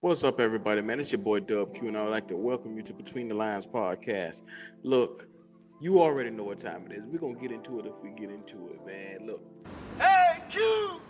What's up, everybody, man? It's your boy Dub Q, and I would like to welcome you to Between the Lines podcast. Look, you already know what time it is. We're going to get into it if we get into it, man. Look, Hey, Q!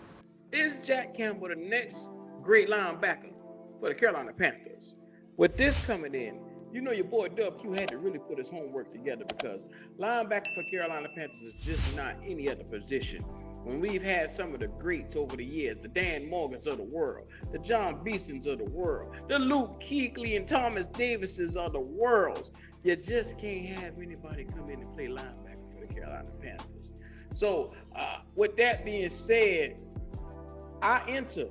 is Jack Campbell the next great linebacker for the Carolina Panthers? With this coming in, you know your boy Dub Q had to really put his homework together because linebacker for Carolina Panthers is just not any other position. When we've had some of the greats over the years, the Dan Morgans of the world, the John Beesons of the world, the Luke Kuechly and Thomas Davises of the world, you just can't have anybody come in and play linebacker for the Carolina Panthers. So, with that being said, I enter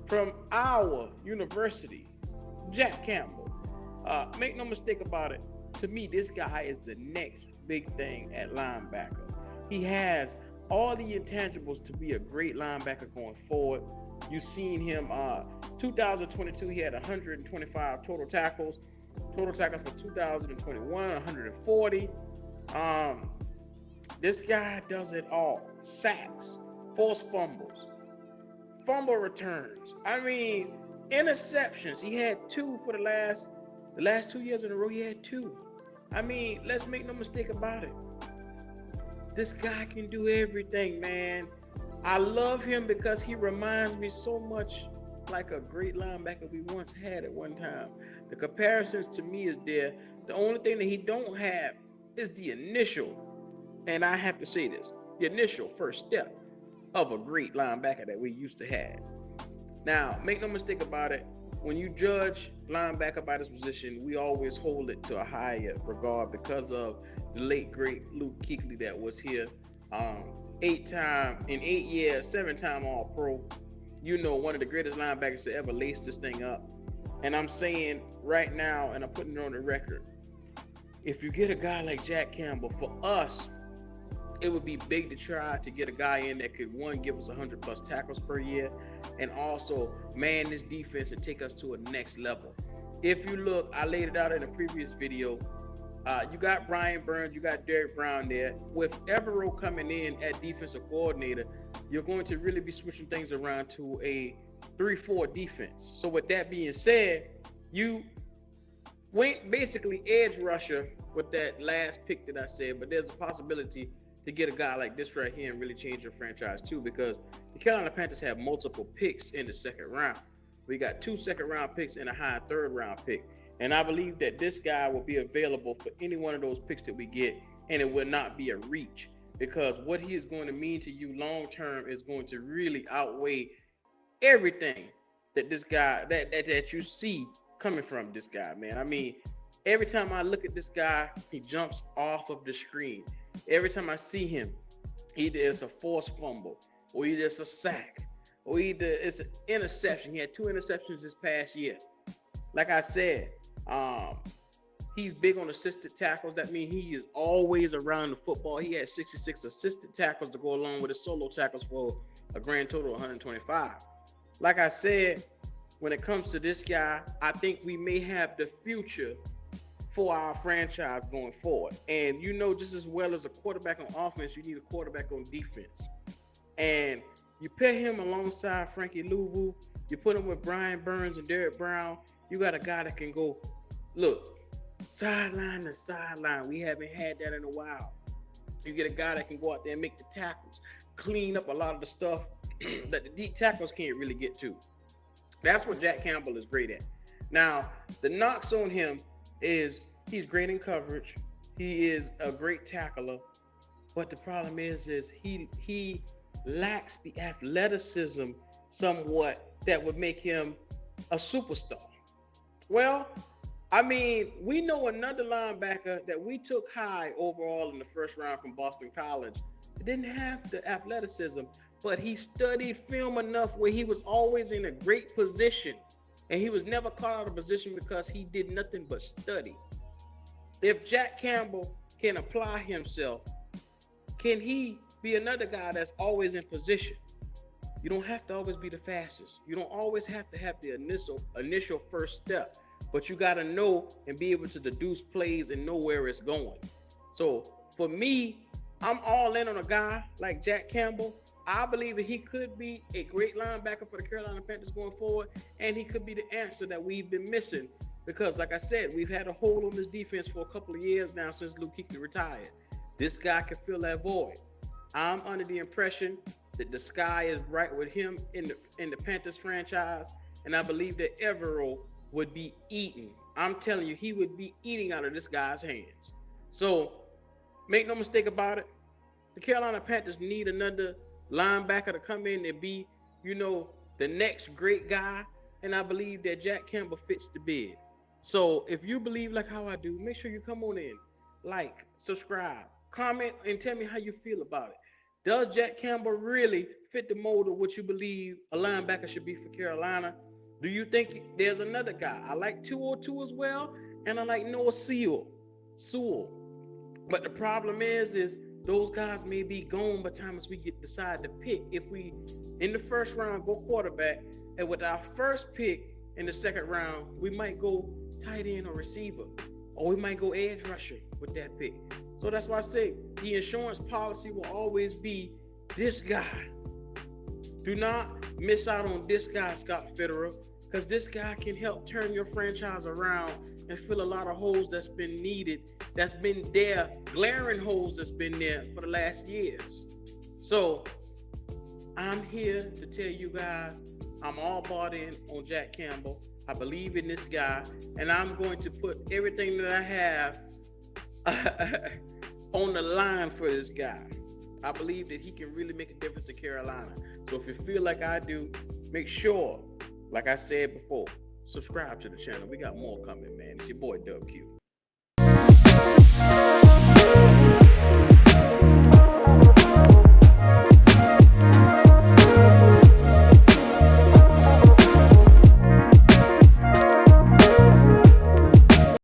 from our university, Jack Campbell. Make no mistake about it. To me, this guy is the next big thing at linebacker. He has all the intangibles to be a great linebacker going forward. You've seen him 2022, he had 125 total tackles. Total tackles for 2021, 140. This guy does it all. Sacks, forced fumbles, fumble returns. I mean, interceptions. He had two for the last 2 years in a row. He had two. I mean, let's make no mistake about it. This guy can do everything, man. I love him because he reminds me so much like a great linebacker we once had at one time. The comparisons to me is there. The only thing that he don't have is the initial, and I have to say this, the initial first step of a great linebacker that we used to have. Now, make no mistake about it, when you judge linebacker by this position, we always hold it to a higher regard because of the late great Luke Kuechly that was here, 8 years, 7-time All-Pro. You know, one of the greatest linebackers to ever lace this thing up. And I'm saying right now, and I'm putting it on the record, if you get a guy like Jack Campbell, for us, it would be big to try to get a guy in that could, one, give us 100 plus tackles per year, and also man this defense and take us to a next level. If you look, I laid it out in a previous video. You got Brian Burns, you got Derek Brown there. With Evero coming in at defensive coordinator, you're going to really be switching things around to a 3-4 defense. So with that being said, you went basically edge rusher with that last pick that I said, but there's a possibility to get a guy like this right here and really change your franchise too, because the Carolina Panthers have multiple picks in the second round. We got 2 second-round picks and a high third-round pick. And I believe that this guy will be available for any one of those picks that we get, and it will not be a reach, because what he is going to mean to you long-term is going to really outweigh everything that this guy, that you see coming from this guy, man. I mean, every time I look at this guy, he jumps off of the screen. Every time I see him, either it's a forced fumble, or either it's a sack, or either it's an interception. He had 2 interceptions this past year. Like I said, he's big on assisted tackles. That means he is always around the football. He had 66 assisted tackles to go along with his solo tackles for a grand total of 125. Like I said, when it comes to this guy, I think we may have the future for our franchise going forward. And you know, just as well as a quarterback on offense, you need a quarterback on defense. And you pair him alongside Frankie Louvu, you put him with Brian Burns and Derek Brown, you got a guy that can go, look, sideline to sideline. We haven't had that in a while. You get a guy that can go out there and make the tackles, clean up a lot of the stuff that the deep tackles can't really get to. That's what Jack Campbell is great at. Now, the knocks on him is he's great in coverage. He is a great tackler. But the problem is he lacks the athleticism somewhat that would make him a superstar. Well, I mean, we know another linebacker that we took high overall in the first round from Boston College. He didn't have the athleticism, but he studied film enough where he was always in a great position, and he was never caught out of position because he did nothing but study. If Jack Campbell can apply himself, can he be another guy that's always in position? You don't have to always be the fastest. You don't always have to have the initial first step, but you got to know and be able to deduce plays and know where it's going. So for me, I'm all in on a guy like Jack Campbell. I believe that he could be a great linebacker for the Carolina Panthers going forward, and he could be the answer that we've been missing because, like I said, we've had a hole on this defense for a couple of years now since Luke Kuechly retired. This guy can fill that void. I'm under the impression that the sky is bright with him in the Panthers franchise, and I believe that Evero would be eating. I'm telling you, he would be eating out of this guy's hands. So make no mistake about it. The Carolina Panthers need another linebacker to come in and be, the next great guy. And I believe that Jack Campbell fits the bid. So if you believe like how I do, make sure you come on in, like, subscribe, comment, and tell me how you feel about it. Does Jack Campbell really fit the mold of what you believe a linebacker should be for Carolina? Do you think there's another guy? I like 202 as well, and I like Noah Sewell. But the problem is those guys may be gone by the time we decide to pick. If we, in the first round, go quarterback, and with our first pick in the second round, we might go tight end or receiver, or we might go edge rusher with that pick. So that's why I say the insurance policy will always be this guy. Do not miss out on this guy, Scott Fitterer, because this guy can help turn your franchise around and fill a lot of holes that's been needed, that's been there, glaring holes that's been there for the last years. So I'm here to tell you guys, I'm all bought in on Jack Campbell. I believe in this guy, and I'm going to put everything that I have on the line for this guy. I believe that he can really make a difference in Carolina. So if you feel like I do, make sure, like I said before, subscribe to the channel. We got more coming, man. It's your boy Dub Q.